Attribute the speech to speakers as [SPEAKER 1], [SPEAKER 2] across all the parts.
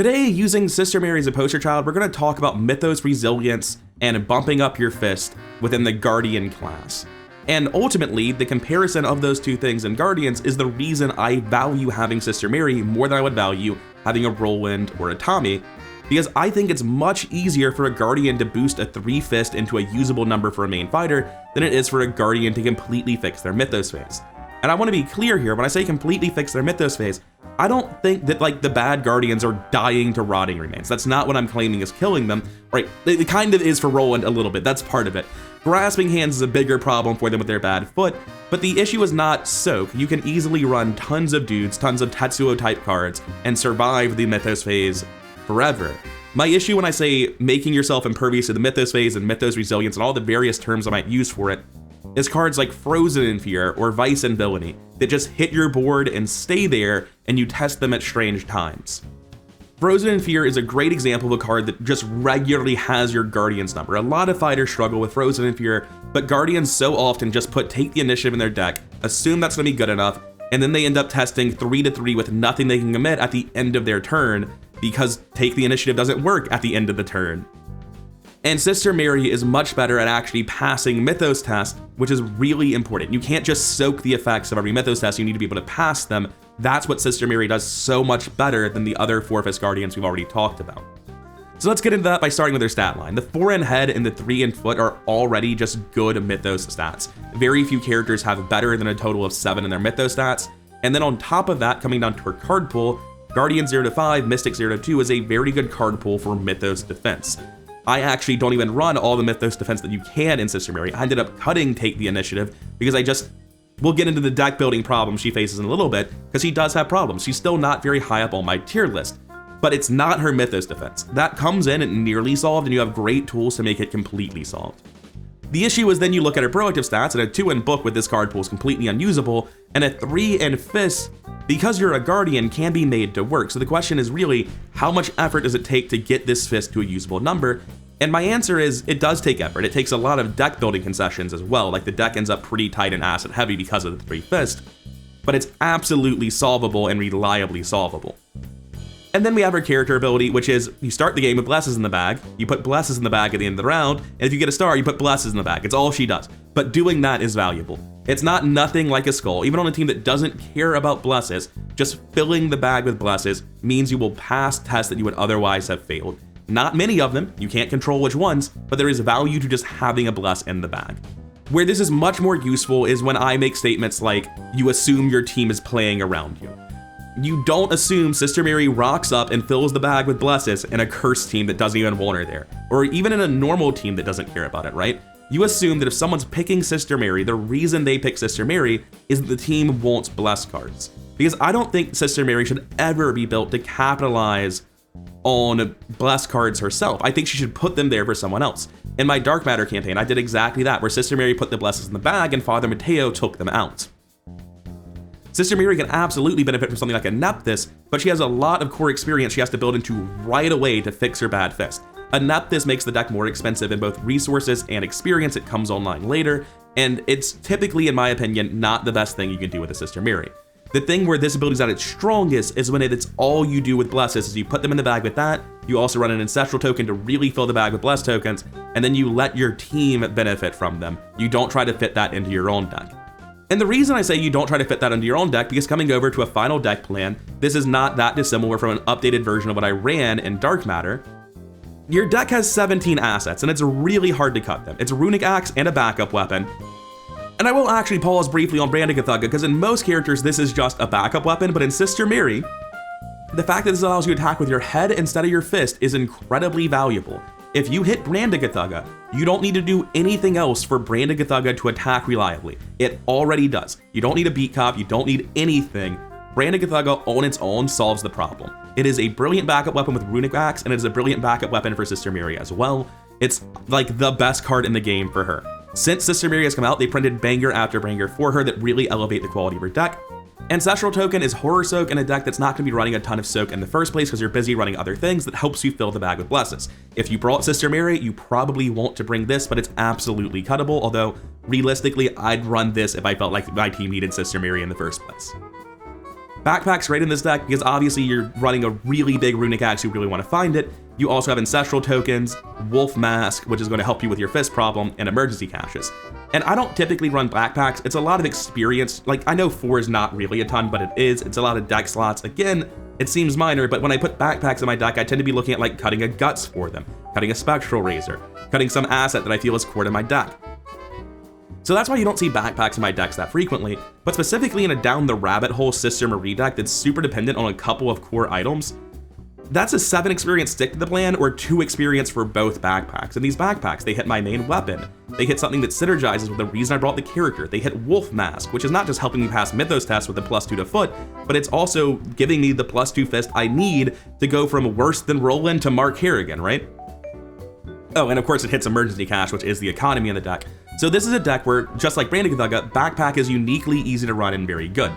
[SPEAKER 1] Today, using Sister Mary as a poster child, we're going to talk about Mythos resilience and bumping up your fist within the Guardian class. And ultimately, the comparison of those two things in Guardians is the reason I value having Sister Mary more than I would value having a Roland or a Tommy, because I think it's much easier for a Guardian to boost a 3 fist into a usable number for a main fighter than it is for a Guardian to completely fix their Mythos phase. And I want to be clear here, when I say completely fix their Mythos phase, I don't think that like the bad Guardians are dying to rotting remains. That's not what I'm claiming is killing them, right? It kind of is for Roland a little bit, that's part of it. Grasping Hands is a bigger problem for them with their bad foot, but the issue is not soak. You can easily run tons of dudes, tons of Tetsuo type cards, and survive the Mythos phase forever. My issue when I say making yourself impervious to the Mythos phase and Mythos resilience and all the various terms I might use for it is cards like Frozen in Fear or Vice and Villainy that just hit your board and stay there and you test them at strange times. Frozen in Fear is a great example of a card that just regularly has your Guardian's number. A lot of fighters struggle with Frozen in Fear, but Guardians so often just take the initiative in their deck, assume that's going to be good enough, and then they end up testing 3-3 with nothing they can commit at the end of their turn because take the initiative doesn't work at the end of the turn. And Sister Mary is much better at actually passing Mythos tests, which is really important. You can't just soak the effects of every Mythos test, you need to be able to pass them. That's what Sister Mary does so much better than the other 4-fist Guardians we've already talked about. So let's get into that by starting with their stat line. The 4 in head and the 3 in foot are already just good Mythos stats. Very few characters have better than a total of 7 in their Mythos stats. And then on top of that, coming down to her card pool, Guardian 0-5, Mystic 0-2 is a very good card pool for Mythos defense. I actually don't even run all the Mythos defense that you can in Sister Mary. I ended up cutting Take the Initiative because we'll get into the deck building problems she faces in a little bit, because she does have problems. She's still not very high up on my tier list, but it's not her Mythos defense. That comes in and nearly solved, and you have great tools to make it completely solved. The issue is then you look at her proactive stats, and a 2 in book with this card pool is completely unusable, and a 3 in fist, because you're a Guardian, can be made to work. So the question is really, how much effort does it take to get this fist to a usable number? And my answer is, it does take effort. It takes a lot of deck building concessions as well, like the deck ends up pretty tight and asset heavy because of the 3 fist, but it's absolutely solvable and reliably solvable. And then we have her character ability, which is you start the game with blesses in the bag, you put blesses in the bag at the end of the round, and if you get a star, you put blesses in the bag. It's all she does. But doing that is valuable. It's not nothing like a skull. Even on a team that doesn't care about blesses, just filling the bag with blesses means you will pass tests that you would otherwise have failed. Not many of them, you can't control which ones, but there is value to just having a bless in the bag. Where this is much more useful is when I make statements like, you assume your team is playing around you. You don't assume Sister Mary rocks up and fills the bag with blesses in a cursed team that doesn't even want her there, or even in a normal team that doesn't care about it, right? You assume that if someone's picking Sister Mary, the reason they pick Sister Mary is that the team wants bless cards. Because I don't think Sister Mary should ever be built to capitalize on bless cards herself. I think she should put them there for someone else. In my Dark Matter campaign, I did exactly that, where Sister Mary put the blesses in the bag and Father Mateo took them out. Sister Mary can absolutely benefit from something like a Nephthys, but she has a lot of core experience she has to build into right away to fix her bad fist. A Nephthys makes the deck more expensive in both resources and experience. It comes online later, and it's typically, in my opinion, not the best thing you can do with a Sister Mary. The thing where this ability is at its strongest is when it's all you do with blesses is you put them in the bag with that, you also run an ancestral token to really fill the bag with bless tokens, and then you let your team benefit from them. You don't try to fit that into your own deck. And the reason I say you don't try to fit that into your own deck, because coming over to a final deck plan, this is not that dissimilar from an updated version of what I ran in Dark Matter. Your deck has 17 assets, and it's really hard to cut them. It's a Runic Axe and a backup weapon. And I will actually pause briefly on Brandigathaga, because in most characters this is just a backup weapon, but in Sister Mary, the fact that this allows you to attack with your head instead of your fist is incredibly valuable. If you hit Brandigathaga, you don't need to do anything else for Brandigathaga to attack reliably. It already does. You don't need a beat cop, you don't need anything. Brandigathaga on its own solves the problem. It is a brilliant backup weapon with Runic Axe, and it is a brilliant backup weapon for Sister Mary as well. It's like the best card in the game for her. Since Sister Mary has come out, they printed banger after banger for her that really elevate the quality of her deck. Ancestral Token is Horror Soak in a deck that's not going to be running a ton of Soak in the first place because you're busy running other things that helps you fill the bag with blesses. If you brought Sister Mary, you probably want to bring this, but it's absolutely cuttable, although realistically, I'd run this if I felt like my team needed Sister Mary in the first place. Backpack's great in this deck because obviously you're running a really big Runic Axe, you really want to find it. You also have Ancestral Tokens, Wolf Mask, which is going to help you with your fist problem, and emergency caches. And I don't typically run backpacks, it's a lot of experience. Like, I know 4 is not really a ton, but it is. It's a lot of deck slots. Again, it seems minor, but when I put backpacks in my deck, I tend to be looking at like cutting a Guts for them, cutting a Spectral Razor, cutting some asset that I feel is core to my deck. So that's why you don't see backpacks in my decks that frequently, but specifically in a down the rabbit hole Sister Marie deck that's super dependent on a couple of core items, that's a 7 experience stick to the plan or 2 experience for both backpacks. And these backpacks, they hit my main weapon. They hit something that synergizes with the reason I brought the character. They hit Wolf Mask, which is not just helping me pass Mythos tests with a +2 to foot, but it's also giving me the +2 fist I need to go from worse than Roland to Mark Harrigan, right? Oh, and of course it hits Emergency Cache, which is the economy in the deck. So this is a deck where, just like Branded Gathaga, Backpack is uniquely easy to run and very good.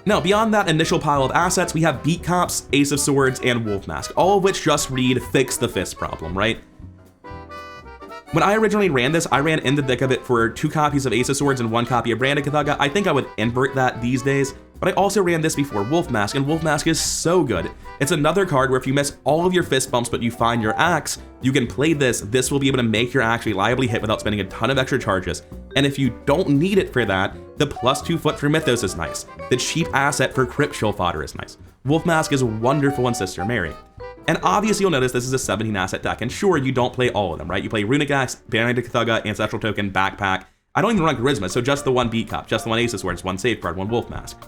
[SPEAKER 1] Now, beyond that initial pile of assets, we have Beat Cops, Ace of Swords, and Wolf Mask, all of which just read Fix the Fist problem, right? When I originally ran this, I ran in the thick of it for 2 copies of Ace of Swords and 1 copy of Branded Gathaga. I think I would invert that these days, but I also ran this before Wolf Mask, and Wolf Mask is so good. It's another card where if you miss all of your fist bumps but you find your axe, you can play this. This will be able to make your axe reliably hit without spending a ton of extra charges. And if you don't need it for that, the +2 foot for Mythos is nice. The cheap asset for Cryptshell fodder is nice. Wolf Mask is wonderful in Sister Mary. And obviously you'll notice this is a 17 asset deck, and sure, you don't play all of them, right? You play Runic Axe, Branded Gathaga, Ancestral Token, Backpack. I don't even run Charisma, so just the 1 Beat Cop, just the 1 Ace of Swords, 1 Safeguard, 1 Wolf Mask.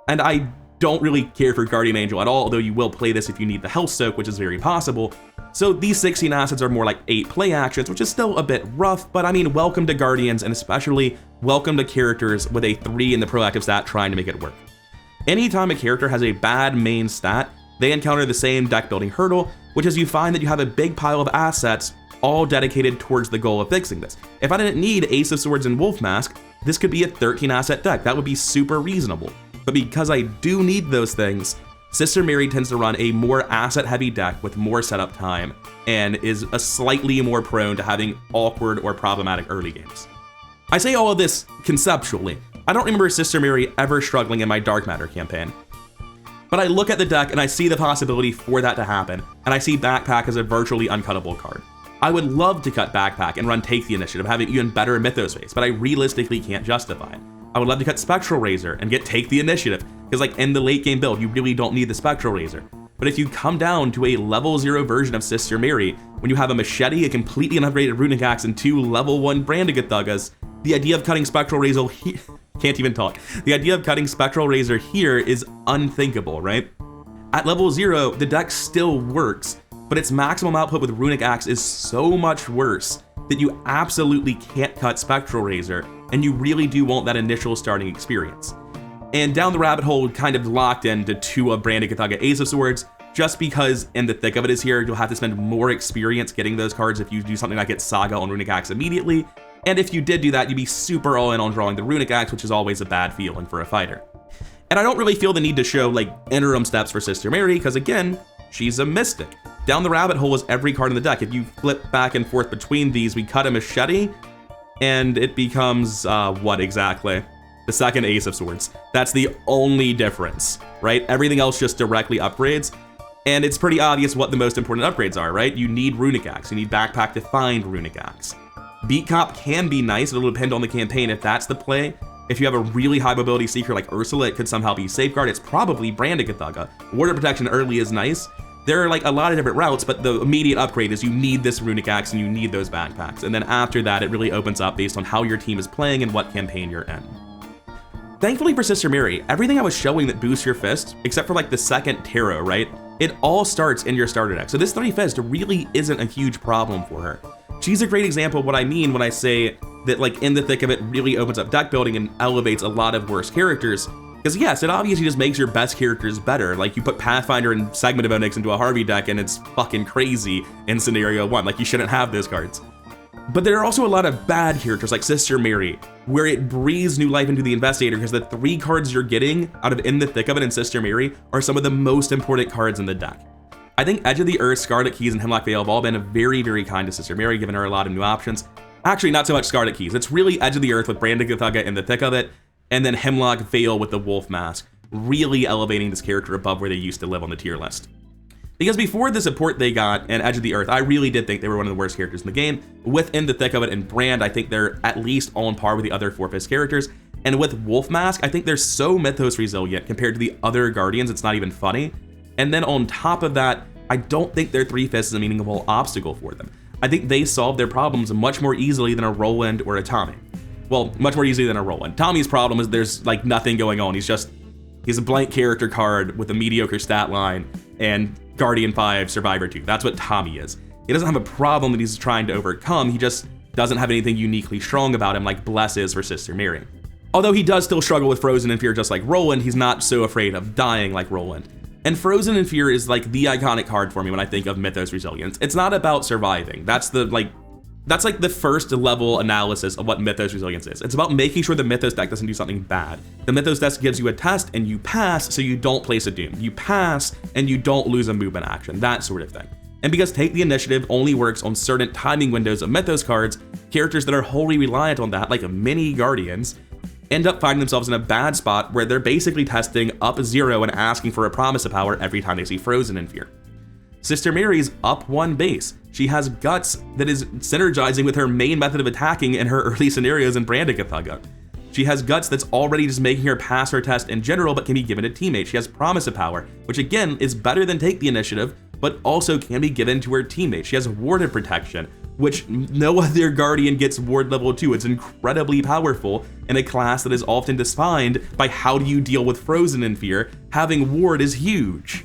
[SPEAKER 1] And I don't really care for Guardian Angel at all, although you will play this if you need the health soak, which is very possible. So these 16 assets are more like 8 play actions, which is still a bit rough, but I mean, welcome to Guardians, and especially welcome to characters with a 3 in the proactive stat trying to make it work. Anytime a character has a bad main stat, they encounter the same deck building hurdle, which is you find that you have a big pile of assets all dedicated towards the goal of fixing this. If I didn't need Ace of Swords and Wolf Mask, this could be a 13 asset deck. That would be super reasonable. But because I do need those things, Sister Mary tends to run a more asset heavy deck with more setup time and is a slightly more prone to having awkward or problematic early games. I say all of this conceptually. I don't remember Sister Mary ever struggling in my Dark Matter campaign. But I look at the deck and I see the possibility for that to happen, and I see Backpack as a virtually uncuttable card. I would love to cut Backpack and run Take the Initiative, having even better Mythos face, but I realistically can't justify it. I would love to cut Spectral Razor and get Take the Initiative, because like in the late game build, you really don't need the Spectral Razor. But if you come down to a level 0 version of Sister Mary, when you have a machete, a completely unupgraded Runic Axe, and 2 level 1 Branded Gathagas, the idea of cutting Spectral Razor can't even talk. The idea of cutting Spectral Razor here is unthinkable, right? At level 0, the deck still works, but its maximum output with Runic Axe is so much worse that you absolutely can't cut Spectral Razor, and you really do want that initial starting experience. And down the rabbit hole, kind of locked into 2 of Branded Gathaga Ace of Swords, just because in the thick of it is here, you'll have to spend more experience getting those cards if you do something like get Saga on Runic Axe immediately, and if you did do that, you'd be super all in on drawing the Runic Axe, which is always a bad feeling for a fighter. And I don't really feel the need to show like interim steps for Sister Mary, because again, she's a mystic. Down the rabbit hole is every card in the deck. If you flip back and forth between these, we cut a machete, and it becomes, what exactly? The 2nd Ace of Swords. That's the only difference, right? Everything else just directly upgrades, and it's pretty obvious what the most important upgrades are, right? You need Runic Axe, you need Backpack to find Runic Axe. Beat Cop can be nice, it'll depend on the campaign if that's the play. If you have a really high mobility seeker like Ursula, it could somehow be Safeguard. It's probably Branded Gathaga. Water Protection early is nice. There are like a lot of different routes, but the immediate upgrade is you need this Runic Axe and you need those backpacks. And then after that, it really opens up based on how your team is playing and what campaign you're in. Thankfully for Sister Mary, everything I was showing that boosts your fist, except for like the 2nd Tarot, right? It all starts in your starter deck. So this 3 fist really isn't a huge problem for her. She's a great example of what I mean when I say that like in the thick of it really opens up deck building and elevates a lot of worse characters. Because yes, it obviously just makes your best characters better. Like you put Pathfinder and Segment of Onyx into a Harvey deck and it's fucking crazy in scenario 1. Like you shouldn't have those cards. But there are also a lot of bad characters like Sister Mary, where it breathes new life into the Investigator because the 3 cards you're getting out of In the Thick of It and Sister Mary are some of the most important cards in the deck. I think Edge of the Earth, Scarlet Keys, and Hemlock Veil have all been very, very kind to Sister Mary, giving her a lot of new options. Actually, not so much Scarlet Keys. It's really Edge of the Earth with Branded Gathaga in the thick of it, and then Hemlock Veil with the Wolf Mask, really elevating this character above where they used to live on the tier list. Because before the support they got and Edge of the Earth, I really did think they were one of the worst characters in the game. Within the thick of it and Brand, I think they're at least on par with the other 4-5 characters. And with Wolf Mask, I think they're so Mythos resilient compared to the other Guardians, it's not even funny. And then on top of that, I don't think their 3-5 is a meaningful obstacle for them. I think they solve their problems much more easily than a Roland or a Tommy. Well, much more easily than a Roland. Tommy's problem is there's like nothing going on. He's a blank character card with a mediocre stat line and Guardian 5, Survivor 2. That's what Tommy is. He doesn't have a problem that he's trying to overcome. He just doesn't have anything uniquely strong about him like Bless is for Sister Mary. Although he does still struggle with Frozen in Fear just like Roland, he's not so afraid of dying like Roland. And Frozen in Fear is like the iconic card for me when I think of Mythos Resilience. It's not about surviving. That's like the first level analysis of what Mythos Resilience is. It's about making sure the Mythos deck doesn't do something bad. The Mythos deck gives you a test and you pass so you don't place a Doom. You pass and you don't lose a movement action, that sort of thing. And because Take the Initiative only works on certain timing windows of Mythos cards, characters that are wholly reliant on that, like mini Guardians, end up finding themselves in a bad spot where they're basically testing up 0 and asking for a promise of power every time they see Frozen in Fear. Sister Mary's up 1 base. She has Guts that is synergizing with her main method of attacking in her early scenarios in Brandigathaga. She has Guts that's already just making her pass her test in general but can be given to teammates. She has Promise of Power, which again is better than Take the Initiative, but also can be given to her teammates. She has Warded Protection, which no other Guardian gets Ward level 2. It's incredibly powerful in a class that is often defined by how do you deal with Frozen in Fear. Having Ward is huge.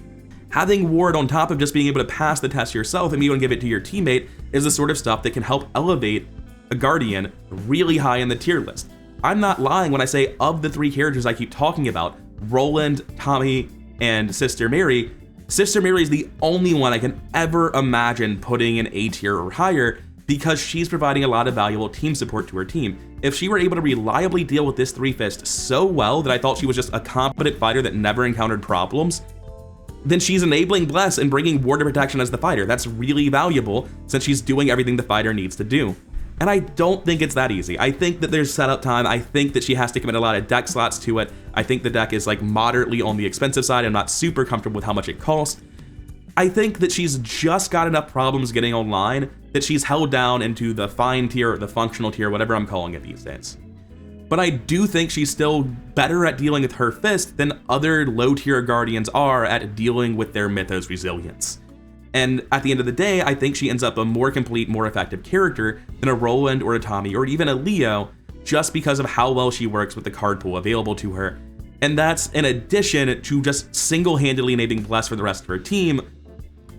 [SPEAKER 1] Having Ward on top of just being able to pass the test yourself and be able to give it to your teammate is the sort of stuff that can help elevate a Guardian really high in the tier list. I'm not lying when I say of the 3 characters I keep talking about, Roland, Tommy, and Sister Mary is the only one I can ever imagine putting in A tier or higher because she's providing a lot of valuable team support to her team. If she were able to reliably deal with this 3-fist so well that I thought she was just a competent fighter that never encountered problems, then she's enabling Bless and bringing Warded Protection as the fighter. That's really valuable since she's doing everything the fighter needs to do. And I don't think it's that easy. I think that there's setup time. I think that she has to commit a lot of deck slots to it. I think the deck is like moderately on the expensive side. I'm not super comfortable with how much it costs. I think that she's just got enough problems getting online that she's held down into the fine tier or the functional tier, whatever I'm calling it these days. But I do think she's still better at dealing with her fist than other low tier Guardians are at dealing with their Mythos Resilience. And at the end of the day, I think she ends up a more complete, more effective character than a Roland or a Tommy or even a Leo, just because of how well she works with the card pool available to her. And that's in addition to just single-handedly enabling Bless for the rest of her team,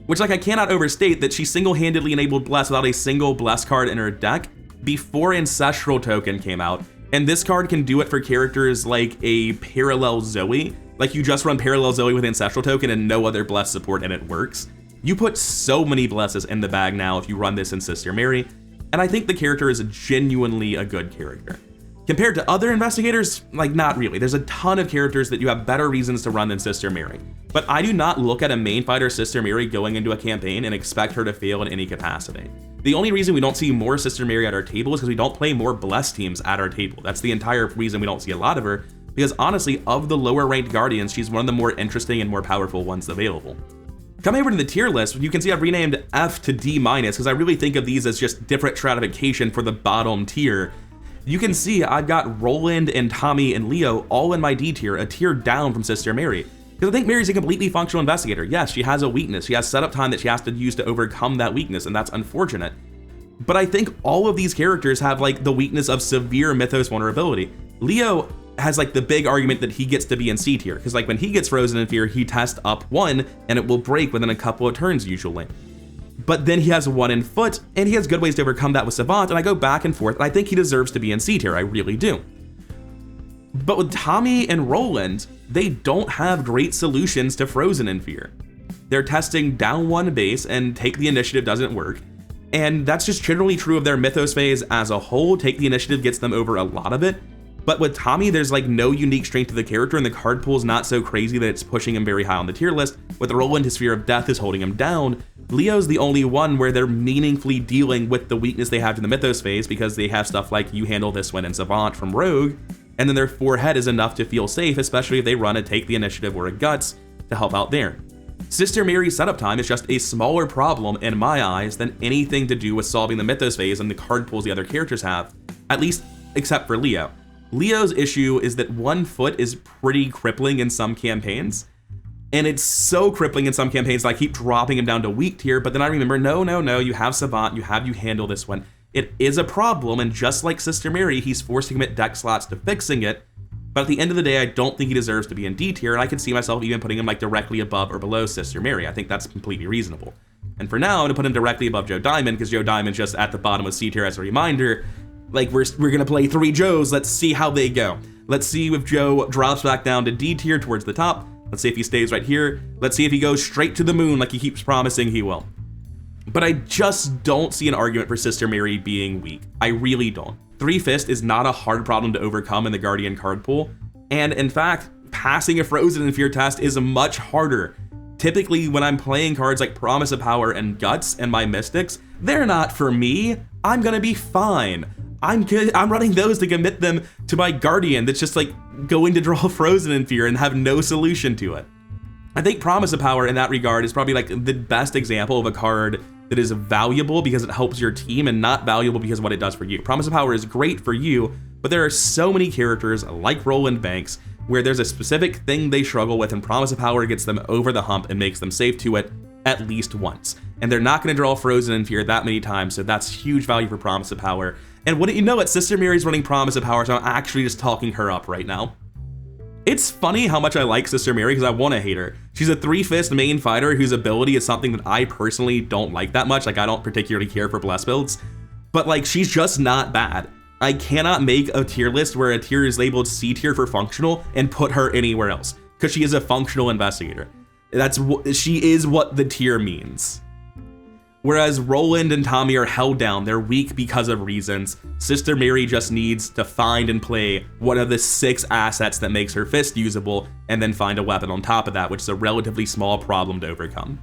[SPEAKER 1] which like I cannot overstate that she single-handedly enabled Bless without a single Bless card in her deck before Ancestral Token came out. And this card can do it for characters like a Parallel Zoe. Like you just run Parallel Zoe with Ancestral Token and no other Bless support and it works. You put so many Blesses in the bag now if you run this in Sister Mary, and I think the character is genuinely a good character. Compared to other investigators, like not really. There's a ton of characters that you have better reasons to run than Sister Mary. But I do not look at a main fighter Sister Mary going into a campaign and expect her to fail in any capacity. The only reason we don't see more Sister Mary at our table is because we don't play more Bless teams at our table. That's the entire reason we don't see a lot of her, because honestly, of the lower ranked Guardians, she's one of the more interesting and more powerful ones available. Coming over to the tier list, you can see I've renamed F to D- because I really think of these as just different stratification for the bottom tier. You can see I've got Roland and Tommy and Leo all in my D tier, a tier down from Sister Mary. Because I think Mary's a completely functional investigator. Yes, she has a weakness. She has setup time that she has to use to overcome that weakness, and that's unfortunate. But I think all of these characters have like the weakness of severe Mythos vulnerability. Leo has like the big argument that he gets to be in C tier, because like when he gets Frozen in Fear, he tests up 1 and it will break within a couple of turns usually. But then he has 1 in foot and he has good ways to overcome that with Savant, and I go back and forth and I think he deserves to be in C tier, I really do. But with Tommy and Roland, they don't have great solutions to Frozen in Fear. They're testing down 1 base and Take the Initiative doesn't work. And that's just generally true of their Mythos phase as a whole. Take the Initiative gets them over a lot of it. But with Tommy, there's like no unique strength to the character and the card pool is not so crazy that it's pushing him very high on the tier list. With Roland, his Fear of Death is holding him down. Leo's the only one where they're meaningfully dealing with the weakness they have in the Mythos phase because they have stuff like You Handle This One and Savant from Rogue. and then their forehead is enough to feel safe, especially if they run a take the initiative or a guts to help out there. Sister Mary's setup time is just a smaller problem in my eyes than anything to do with solving the Mythos phase and the card pools the other characters have, at least except for Leo. Leo's issue is that 1 foot is pretty crippling in some campaigns, and it's so crippling in some campaigns that I keep dropping him down to weak tier, but then I remember, no, you have Savant, you handle this one. It is a problem, and just like Sister Mary, he's forced to commit deck slots to fixing it, but at the end of the day, I don't think he deserves to be in D tier, and I can see myself even putting him like directly above or below Sister Mary. I think that's completely reasonable. And for now, I'm gonna put him directly above Joe Diamond, because Joe Diamond's just at the bottom of C tier as a reminder. Like, we're gonna play 3 Joes, let's see how they go. Let's see if Joe drops back down to D tier towards the top. Let's see if he stays right here. Let's see if he goes straight to the moon like he keeps promising he will. But I just don't see an argument for Sister Mary being weak. I really don't. 3 Fist is not a hard problem to overcome in the Guardian card pool, and in fact, passing a Frozen in Fear test is much harder. Typically, when I'm playing cards like Promise of Power and Guts and my Mystics, they're not for me. I'm gonna be fine. I'm running those to commit them to my Guardian that's just like going to draw Frozen in Fear and have no solution to it. I think Promise of Power in that regard is probably like the best example of a card that is valuable because it helps your team and not valuable because of what it does for you. Promise of Power is great for you, but there are so many characters like Roland Banks where there's a specific thing they struggle with, and Promise of Power gets them over the hump and makes them safe to it at least once. And they're not gonna draw Frozen in Fear that many times, so that's huge value for Promise of Power. And wouldn't you know it, Sister Mary's running Promise of Power, so I'm actually just talking her up right now. It's funny how much I like Sister Mary because I want to hate her. She's a 3 Fist main fighter whose ability is something that I personally don't like that much. Like, I don't particularly care for Bless builds, but like, she's just not bad. I cannot make a tier list where a tier is labeled C tier for functional and put her anywhere else because she is a functional investigator. She is what the tier means. Whereas Roland and Tommy are held down, they're weak because of reasons. Sister Mary just needs to find and play one of the 6 assets that makes her fist usable, and then find a weapon on top of that, which is a relatively small problem to overcome.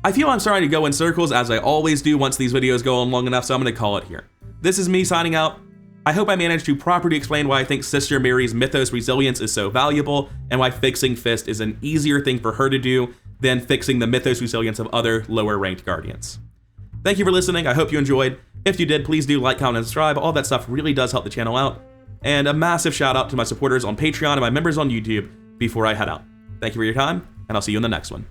[SPEAKER 1] I feel I'm starting to go in circles, as I always do once these videos go on long enough, so I'm gonna call it here. This is me signing out. I hope I managed to properly explain why I think Sister Mary's Mythos Resilience is so valuable, and why fixing Fist is an easier thing for her to do than fixing the Mythos Resilience of other lower ranked Guardians. Thank you for listening, I hope you enjoyed. If you did, please do like, comment, and subscribe. All that stuff really does help the channel out. And a massive shout out to my supporters on Patreon and my members on YouTube before I head out. Thank you for your time, and I'll see you in the next one.